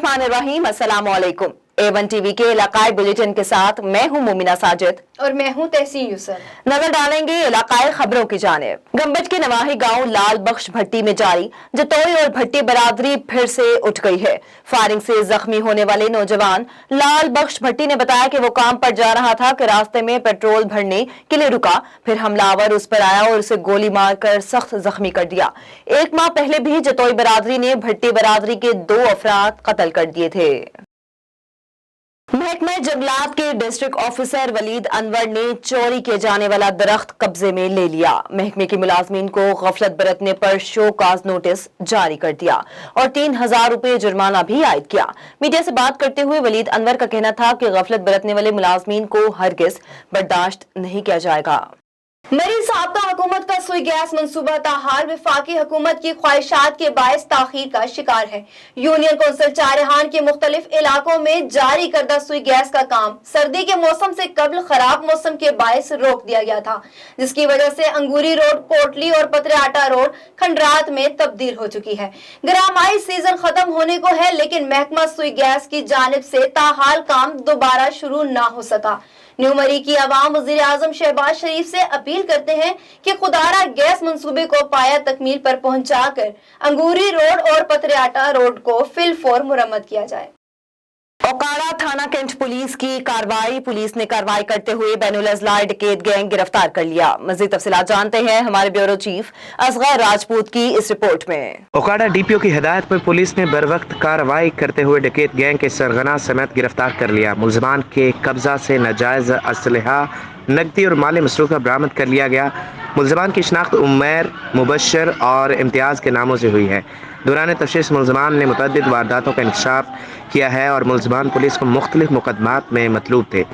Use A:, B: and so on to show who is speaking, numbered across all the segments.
A: बिस्मिल्लाहिर्रहमानिर्रहीम, अस्सलाम वालेकुम। A1 टीवी के इलाकाई बुलेटिन के साथ मैं हूं मोमिना साजिद
B: और मैं हूं तहसीन यूसुफ।
A: नजर डालेंगे इलाकाई खबरों की जानिब। गंबज के नवाही गांव लाल बख्श भट्टी में जारी जतोई और भट्टी बरादरी फिर से उठ गई है। फायरिंग से जख्मी होने वाले नौजवान लाल बख्श भट्टी ने बताया कि वो काम पर जा रहा था कि रास्ते में पेट्रोल भरने के लिए रुका, फिर हमलावर उस पर आया और उसे गोली मारकर सख्त जख्मी कर दिया। एक माह पहले भी जतोई बरादरी ने भट्टी बरादरी के 2 अफराद कत्ल कर दिए थे। महकमा जंगलात के डिस्ट्रिक्ट ऑफिसर वलीद अनवर ने चोरी किए जाने वाला दरख्त कब्जे में ले लिया। महकमे के मुलाजमीन को गफलत बरतने पर शो काज नोटिस जारी कर दिया और 3000 रुपए जुर्माना भी आयद किया। मीडिया से बात करते हुए वलीद अनवर का कहना था कि गफलत बरतने वाले मुलाजमीन को हरगिज बर्दाश्त नहीं किया जाएगा।
B: मरी साबका हुकूमत का सुई गैस मंसूबा ताहाल वफाकी हुकूमत की ख्वाहिशात के बायस ताखीर का शिकार है। यूनियन कौंसिल चारहान के मुख्तलिफ इलाकों में जारी करदा सुई गैस का काम सर्दी के मौसम से कबल खराब मौसम के बायस रोक दिया गया था, जिसकी वजह से अंगूरी रोड, कोटली और पतराटा रोड खंडरात में तब्दील हो चुकी है। गरामाई सीजन खत्म होने को है, लेकिन महकमा सुई गैस की जानिब से ताहाल काम दोबारा शुरू ना हो सका। न्यू मरी की आवाम वज़ीर आज़म शहबाज शरीफ से अपील करते हैं कि खुदारा गैस मंसूबे को पाया तकमील पर पहुंचाकर अंगूरी रोड और पतराटा रोड को फिलफौर मुरम्मत किया जाए।
A: ओकाड़ा थाना कैंट पुलिस की कार्रवाई। पुलिस ने कार्रवाई करते हुए बैनुल अज़लाह डकैत गैंग गिरफ्तार कर लिया। मज़ीद तफसीलात जानते हैं हमारे ब्यूरो चीफ असगर राजपूत की इस रिपोर्ट में।
C: ओकाड़ा डीपीओ की हिदायत पर पुलिस ने बरवक्त कार्रवाई करते हुए डकैत गैंग के सरगना समेत गिरफ्तार कर लिया। मुलजमान के कब्जा से नाजायज असलहा, नकदी और माली मसरूफा बरामद कर लिया गया। मुलजमान की शनाख्त उमैर, मुबशर और इम्तियाज़ के नामों से हुई है। दौरान तफ्तीश मुलजमान ने मुतअद्दिद वारदातों का इंकशाफ किया है और मुलजमान पुलिस को मुख्तलिफ मुकदमात में मतलूब थे।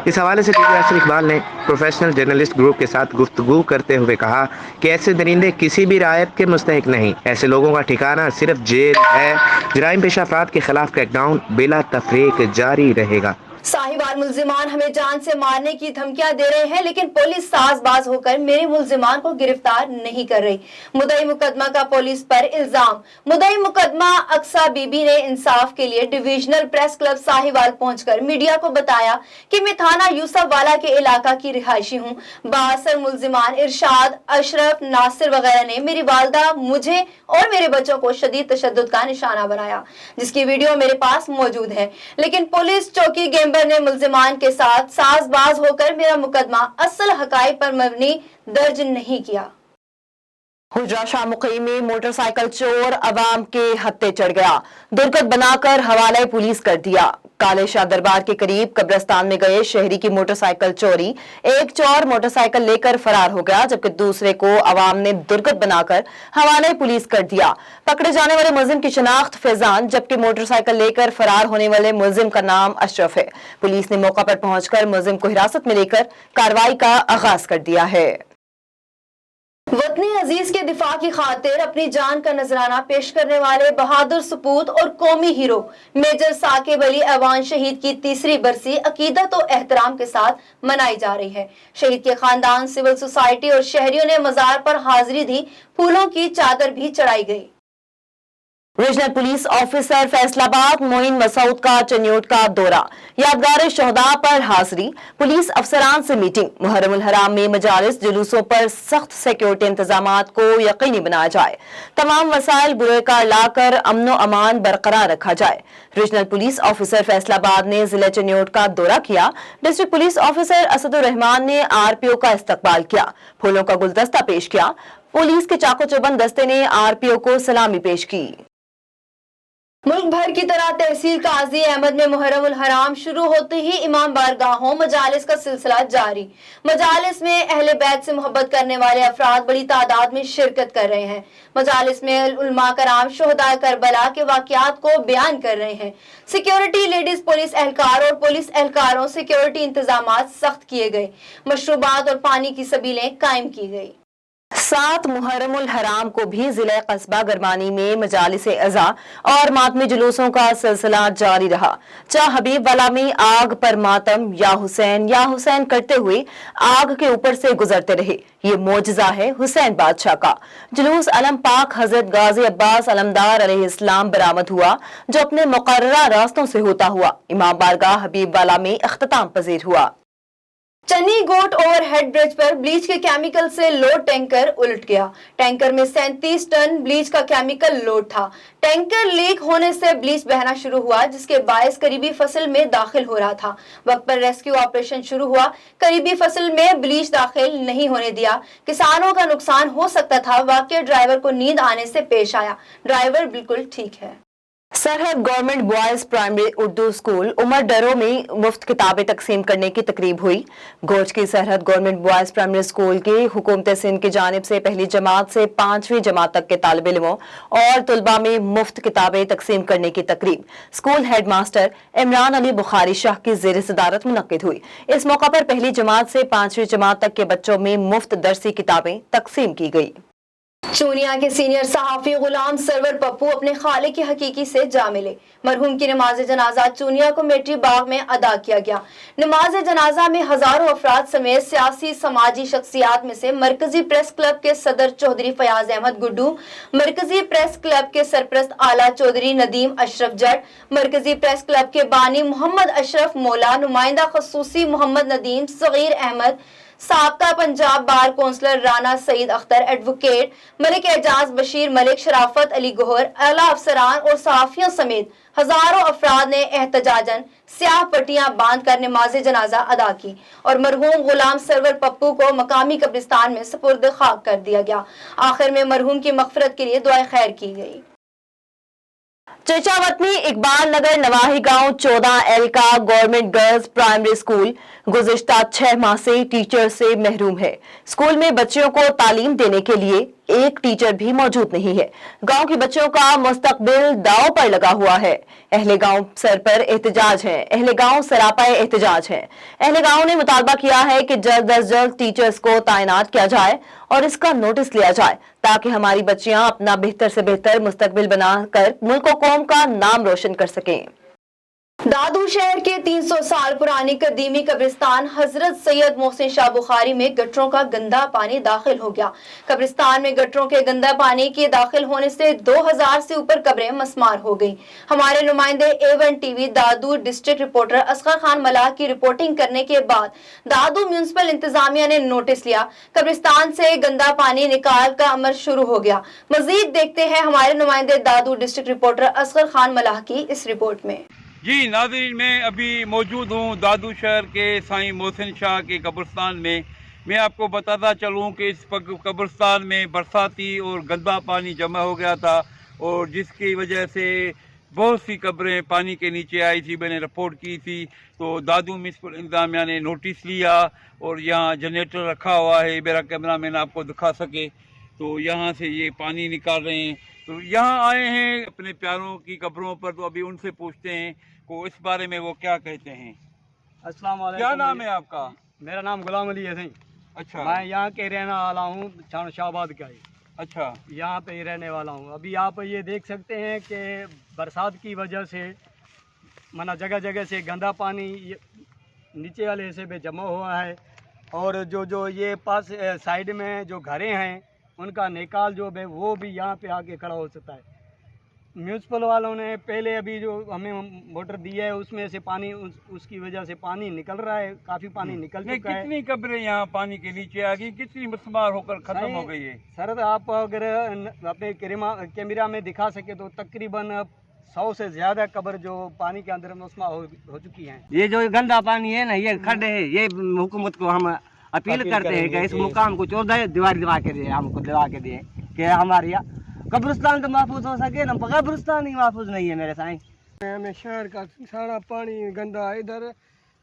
C: इस हवाले से टीवी असर इकबाल ने प्रोफेशनल जर्नलिस्ट ग्रुप के साथ गुफ्तगू करते हुए कहा कि ऐसे दरिंदे किसी भी रायत के मुस्तहिक नहीं, ऐसे लोगों का ठिकाना सिर्फ जेल है। जराइम पेशा अफराद के खिलाफ क्रैकडाउन बिला तफरीक जारी रहेगा।
B: साहिवाल मुलजिमान हमें जान से मारने की धमकियां दे रहे हैं, लेकिन पुलिस साजबाज होकर मेरे मुलजिमान को गिरफ्तार नहीं कर रही। मुद्दई मुकदमा का पुलिस पर इल्जाम। मुद्दई मुकदमा अक्सा बीबी ने इंसाफ के लिए डिविजनल प्रेस क्लब साहिवाल पहुंचकर मीडिया को बताया कि मैं थाना यूसुफ वाला के इलाका की रिहायशी हूँ। बासर मुलजिमान इरशाद, अशरफ, नासिर वगैरह ने मेरी वालदा, मुझे और मेरे बच्चों को शदीद तशद्दुद का निशाना बनाया, जिसकी वीडियो मेरे पास मौजूद है। लेकिन पुलिस चौकी ने मुलजिमान के साथ साजबाज होकर मेरा मुकदमा असल हकाई पर मबनी दर्ज नहीं किया।
A: हुजरा शाह मुक़ीम में मोटरसाइकिल चोर अवाम के हत्थे चढ़ गया, दुर्गत बनाकर हवाले पुलिस कर दिया। काले शाह दरबार के करीब कब्रिस्तान में गए शहरी की मोटरसाइकिल चोरी। एक चोर मोटरसाइकिल लेकर फरार हो गया, जबकि दूसरे को अवाम ने दुर्गत बनाकर हवाले पुलिस कर दिया। पकड़े जाने वाले मुलजिम की शनाख्त फैजान, जबकि मोटरसाइकिल लेकर फरार होने वाले मुलजिम का नाम अशरफ है। पुलिस ने मौका पर पहुंचकर मुलजिम को हिरासत में लेकर कार्रवाई का आगाज कर दिया है।
B: वतनी अजीज के दिफा की खातिर अपनी जान का नजराना पेश करने वाले बहादुर सपूत और कौमी हीरो मेजर साकिब अली अवान शहीद की 3री बरसी अकीदत और एहतराम के साथ मनाई जा रही है। शहीद के खानदान, सिविल सोसाइटी और शहरियों ने मजार पर हाजिरी दी, फूलों की चादर भी चढ़ाई गई।
A: Regional police officer Faisalabad Moin Masood का चन्योट का दौरा, यादगार शहदा पर हाजिरी, पुलिस अफसरान से मीटिंग। मुहर्रमुल हराम में मजालिस जुलूसों पर सख्त सिक्योरिटी इंतजामात को यकीनी बनाया जाए, तमाम वसाइल बुरेकार लाकर अमनो अमान बरकरार रखा जाए। रीजनल पुलिस ऑफिसर फैसलाबाद ने जिला चन्योट का दौरा किया। डिस्ट्रिक्ट पुलिस ऑफिसर असदुर रहमान ने RPO का इस्तकबाल किया, फूलों का गुलदस्ता पेश किया। पुलिस के चाको चौबंद दस्ते ने RPO को सलामी पेश की।
B: मुल्क भर की तरह तहसील काजी अहमद में मुहर्रमुल हराम शुरू होते ही इमाम बारगाहों मजालिस का सिलसिला जारी। मजालिस में अहले बैत से मोहब्बत करने वाले अफराद बड़ी तादाद में शिरकत कर रहे हैं। मजालिस में उलमा कराम शुहदा करबला के वाकयात को बयान कर रहे हैं। सिक्योरिटी, लेडीज पुलिस एहलकार और पुलिस एहलकारों सिक्योरिटी इंतजामात सख्त किए गए। मशरूबात और पानी की सबीलें कायम की गई।
A: 7 मुहर्रम उल हराम को भी जिले कस्बा गरमानी में मजालिस अज़ा और मातमी जुलूसों का सिलसिला जारी रहा। चाह हबीब वाला में आग पर मातम या हुसैन करते हुए आग के ऊपर से गुजरते रहे। ये मोजज़ा है हुसैन बादशाह का। जुलूस अलम पाक हजरत गाजी अब्बास अलमदार अलैहिस्सलाम बरामद हुआ, जो अपने मुकर्ररा रास्तों से होता हुआ इमाम बारगाह हबीब वाला में इख्तिताम पजीर हुआ।
B: चन्नी गोट ओवरहेड ब्रिज पर ब्लीच के केमिकल से लोड टैंकर उलट गया। टैंकर में 37 टन ब्लीच का केमिकल लोड था। टैंकर लीक होने से ब्लीच बहना शुरू हुआ, जिसके बायस करीबी फसल में दाखिल हो रहा था। वक्त पर रेस्क्यू ऑपरेशन शुरू हुआ। करीबी फसल में ब्लीच दाखिल नहीं होने दिया। किसानों का नुकसान हो सकता था। वाकई ड्राइवर को नींद आने से पेश आया। ड्राइवर बिल्कुल ठीक है।
A: Sarhad government boys primary Urdu school Umar Daro में मुफ्त किताबें तकसीम करने की तकरीब हुई। गोच की सरहद गवर्नमेंट बॉयज प्राइमरी स्कूल के हुकूमत सिंध की जानिब से पहली जमात से 5वीं जमात तक के तालिब इल्मों और तुलबा में मुफ्त किताबें तकसीम करने की तकरीब school head master Imran Ali Bukhari Shah की ज़ेर सदारत मुनक्किद हुई। इस मौका पर पहली जमात से 5वीं जमात तक के बच्चों में मुफ्त दरसी किताबें तकसीम की गई।
B: चूनिया के सीनियर सहाफी गुलाम सरवर पप्पू अपने खाले की हकीकी से जा मिले। मरहूम की नमाज जनाजा चूनिया कमेटी बाग में अदा किया गया। नमाज जनाजा में हजारों अफराद समेत सियासी समाजी शख्सियात में से मरकजी प्रेस क्लब के सदर चौधरी फयाज अहमद गुड्डू, मरकजी प्रेस क्लब के सरप्रस्त आला चौधरी नदीम अशरफ जट, मरकजी प्रेस क्लब के बानी मोहम्मद अशरफ मोला, नुमाइंदा खसूसी मोहम्मद नदीम सगीर अहमद, साबका पंजाब बार कौंसलर राना सईद अख्तर, एडवोकेट मलिक एजाज बशीर मलिक, शराफत अली गोहर, आला अफसरान और सहाफियों समेत हजारों अफराद ने एहतजाजन स्याह पट्टियां बांध कर नमाज जनाजा अदा की और मरहूम गुलाम सरवर पप्पू को मकामी कब्रिस्तान में सुपुर्द खाक कर दिया गया। आखिर में मरहूम की मगफरत के लिए दुआ खैर की गई।
A: चेचावत में इकबाल नगर नवाही गांव 14L का गवर्नमेंट गर्ल्स प्राइमरी स्कूल गुज़िश्ता 6 माह से टीचर से महरूम है। स्कूल में बच्चियों को तालीम देने के लिए एक टीचर भी मौजूद नहीं है। गांव के बच्चों का मुस्तकबिल दांव पर लगा हुआ है। अहले गांव सर पर एहतजाज है। अहले गांव सरापाए एहतजाज है। अहले गांव ने मुतालबा किया है कि जल्द अज जल्द टीचर्स को तैनात किया जाए और इसका नोटिस लिया जाए, ताकि हमारी बच्चियां अपना बेहतर से बेहतर मुस्तकबिल बनाकर मुल्क और कौम का नाम रोशन कर सकें।
B: दादू शहर के 300 साल पुरानी कदीमी कब्रिस्तान हजरत सैयद मोहसिन शाह बुखारी में गटरों का गंदा पानी दाखिल हो गया। कब्रिस्तान में गटरों के गंदा पानी के दाखिल होने से 2000 से ऊपर कब्रें मस्मार हो गईं। हमारे नुमाइंदे A1 टीवी दादू डिस्ट्रिक्ट रिपोर्टर असगर खान मलाह की रिपोर्टिंग करने के बाद दादू म्यूनिसिपल इंतजामिया ने नोटिस लिया। कब्रिस्तान से गंदा पानी निकाल का अमल शुरू हो गया। मजीद देखते हैं हमारे नुमाइंदे दादू डिस्ट्रिक्ट रिपोर्टर असगर खान मलाह की इस रिपोर्ट में।
D: जी नाज़रीन, मैं अभी मौजूद हूँ दादू शहर के साईं मोहसिन शाह के कब्रिस्तान में। मैं आपको बताता चलूँ कि इस कब्रिस्तान में बरसाती और गंदा पानी जमा हो गया था और जिसकी वजह से बहुत सी कब्रें पानी के नीचे आई थी। मैंने रिपोर्ट की थी तो दादू म्यूनिसिपल इंतजामिया ने नोटिस लिया और यहाँ जनरेटर रखा हुआ है। मेरा कैमरा मैन आपको दिखा सके तो यहाँ से ये पानी निकाल रहे हैं। तो यहाँ आए हैं अपने प्यारों की कब्रों पर, तो अभी उनसे पूछते हैं को इस बारे में वो क्या कहते हैं।
E: अस्सलाम वालेकुम।
D: क्या नाम है आपका?
E: मेरा नाम गुलाम अली है।
D: अच्छा,
E: मैं यहाँ के रहने वाला हूँ, शाहबाद का ही।
D: अच्छा,
E: यहाँ पे ही रहने वाला हूँ। अभी आप ये देख सकते हैं कि बरसात की वजह से मना जगह जगह से गंदा पानी नीचे वाले हिस्से पे जमा हुआ है और जो ये पास साइड में जो घरें हैं उनका निकाल जो है वो भी यहाँ पे आके खड़ा हो सकता है। म्यूनिसिपल वालों ने पहले अभी जो हमें मोटर दिया है उसमें से पानी उसकी वजह से पानी निकल रहा है, काफ़ी पानी निकल चुका है।
D: कितनी कब्रें यहाँ पानी के नीचे आ गई, कितनी मस्मार होकर खत्म हो गई है?
E: सर आप अगर अपने कैमरा में दिखा सके तो तकरीबन 100 से ज़्यादा कब्र जो पानी के अंदर मस्मार हो चुकी हैं।
F: ये जो गंदा पानी है ना, ये खड्डे है, ये हुकूमत को हम अपील करते हैं कि इस मुकाम को 14 दीवार दिवा के दिए, हमको दिवा के दिए कि हमारे यहाँ कब्रिस्तान तो महफूज हो सके ना, कब्रिस्तान ही महफूज नहीं है मेरे साईं।
G: हमें शहर का सारा पानी गंदा है। इधर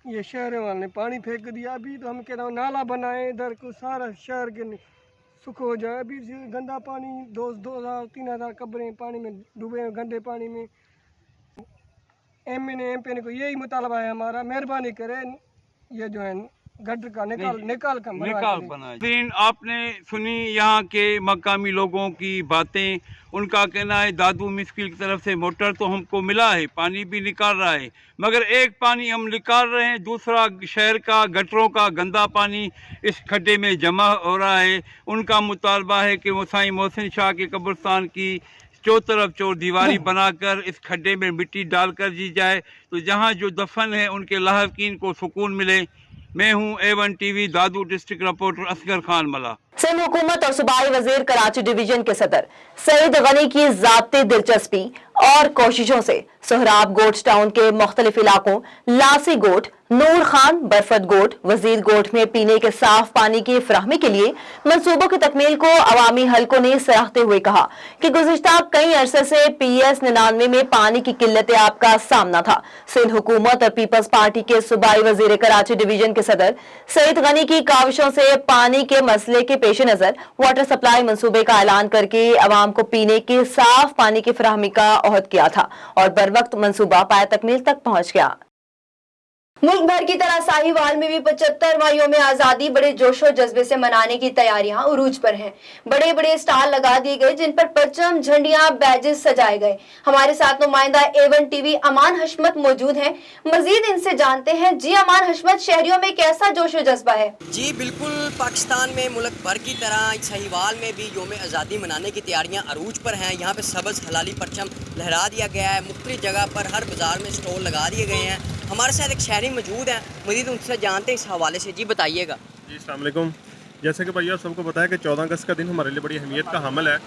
G: ये शहर वाले ने पानी फेंक दिया। अभी तो हम कह रहे नाला बनाए इधर को सारा शहर के सुख हो जाए। अभी गंदा पानी 2000-3000 कब्रें पानी में डूबे हैं, गंदे पानी में। एमएनए एमपी को यही मुतालबा है हमारा, मेहरबानी करें ये जो है गटर का निकाल कर
D: निकाल बना। लेकिन आपने सुनी यहाँ के मकामी लोगों की बातें, उनका कहना है दादू मिस्किल की तरफ से मोटर तो हमको मिला है, पानी भी निकाल रहा है, मगर एक पानी हम निकाल रहे हैं, दूसरा शहर का गटरों का गंदा पानी इस खड्डे में जमा हो रहा है। उनका मुतालबा है कि वो साईं मोहसिन शाह के कब्रिस्तान की चौतरफ चौर दीवारी बनाकर इस खड्डे में मिट्टी डालकर दी जाए, तो जहाँ जो दफन है उनके लाहकीन को सुकून मिले। मैं हूँ A1 TV दादू डिस्ट्रिक्ट रिपोर्टर असगर खान मला।
A: सिंध हुकूमत और सूबाई वजीर कराची डिवीजन के सदर सईद गनी की ज़ाती दिलचस्पी और कोशिशों से सोहराब गोट टाउन के मुख्तलिफ इलाकों लासी गोट, नूर खान, बरफत गोट, वजीर गोट में पीने के साफ पानी की फराहमी के लिए मंसूबों की तकमील को अवामी हलकों ने सराहते हुए कहा कि गुज़िश्ता कई अरसे से PS 99 में पानी की किल्लत आब का सामना था। सिंध हुकूमत और पीपल्स पार्टी के सूबाई वजीर कराची डिवीजन के सदर सईद गनी की काविशों से पानी के मसले के पेश नजर वाटर सप्लाई मंसूबे का ऐलान करके अवाम को पीने के साफ पानी की फराहमी का अहद किया था और बर वक्त मंसूबा पाया तकमील तक पहुंच गया।
B: मुल्क भर की तरह साहिवाल में भी 75वां यौम आज़ादी बड़े जोशो जज्बे से मनाने की तैयारियां उरूज पर हैं। बड़े बड़े स्टाल लगा दिए गए जिन पर परचम, झंडियां, बैजेस सजाए गए। हमारे साथ नुमाइंदा A1 TV अमान हशमत मौजूद हैं। मजीद इनसे जानते हैं। जी अमान हशमत, शहरियों में कैसा जोशो जज्बा है?
H: जी बिल्कुल, पाकिस्तान में मुल्क भर की तरह साहिवाल में भी यौम आज़ादी मनाने की तैयारियां अरूज पर हैं। यहाँ पे सब्ज़ हलाली परचम लहरा दिया गया है। मुख्तलिफ जगह पर हर बाज़ार में स्टॉल लगा दिए गए हैं। हमारे साथ एक शहरी मौजूद हैं, मज़ीद उनसे जानते हैं इस हवाले से। जी बताइएगा।
I: जी अस्सलाम वालेकुम। जैसे कि भैया सबको पता है कि 14 अगस्त का दिन हमारे लिए बड़ी अहमियत का हामिल है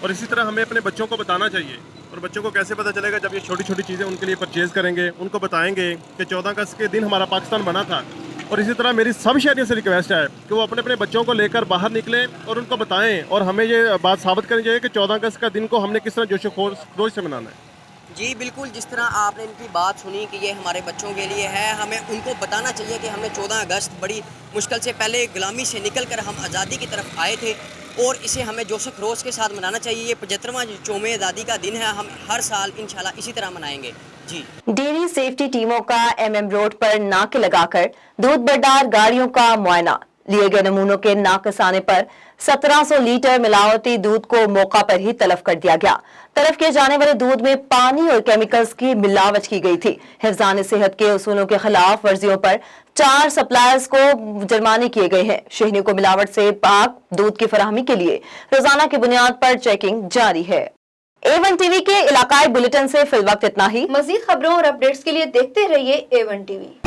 I: और इसी तरह हमें अपने बच्चों को बताना चाहिए। और बच्चों को कैसे पता चलेगा? जब ये छोटी छोटी चीज़ें उनके लिए परचेज़ करेंगे, उनको बताएंगे कि 14 अगस्त के दिन हमारा पाकिस्तान बना था। और इसी तरह मेरी सब शहरियों से रिक्वेस्ट है कि वो अपने अपने बच्चों को लेकर बाहर निकलें और उनको बताएं और हमें ये बात साबित करनी चाहिए कि 14 अगस्त का दिन को हमने किस तरह जोश खरोश से मनाना है।
H: जी बिल्कुल, जिस तरह आपने इनकी बात सुनी कि ये हमारे बच्चों के लिए है, हमें उनको बताना चाहिए कि हमने 14 अगस्त बड़ी मुश्किल से पहले गुलामी से निकल कर हम आज़ादी की तरफ आए थे और इसे हमें जोश खरोश के साथ मनाना चाहिए। ये 75वां यौम आज़ादी का दिन है, हम हर साल इंशाल्लाह इसी तरह मनाएंगे। जी
A: डेयरी सेफ्टी टीमों का MM रोड पर नाके लगाकर दूध बरदार गाड़ियों का मुआयना, लिए गए नमूनों के नाकस आने पर 1700 लीटर मिलावटी दूध को मौका पर ही तलब कर दिया गया। तलब किए जाने वाले दूध में पानी और केमिकल्स की मिलावट की गई थी। हिफ्ज़ान सेहत के उसूलों के खिलाफ वर्जियों पर 4 सप्लायर्स को जुर्माने किए गए हैं। शहरियों को मिलावट से पाक दूध की फराहमी के लिए रोजाना की बुनियाद पर चेकिंग जारी है। A1 TV के इलाकाई बुलेटिन से फिलवक्त इतना ही।
B: मजीद खबरों और अपडेट्स के लिए देखते रहिए A1 TV।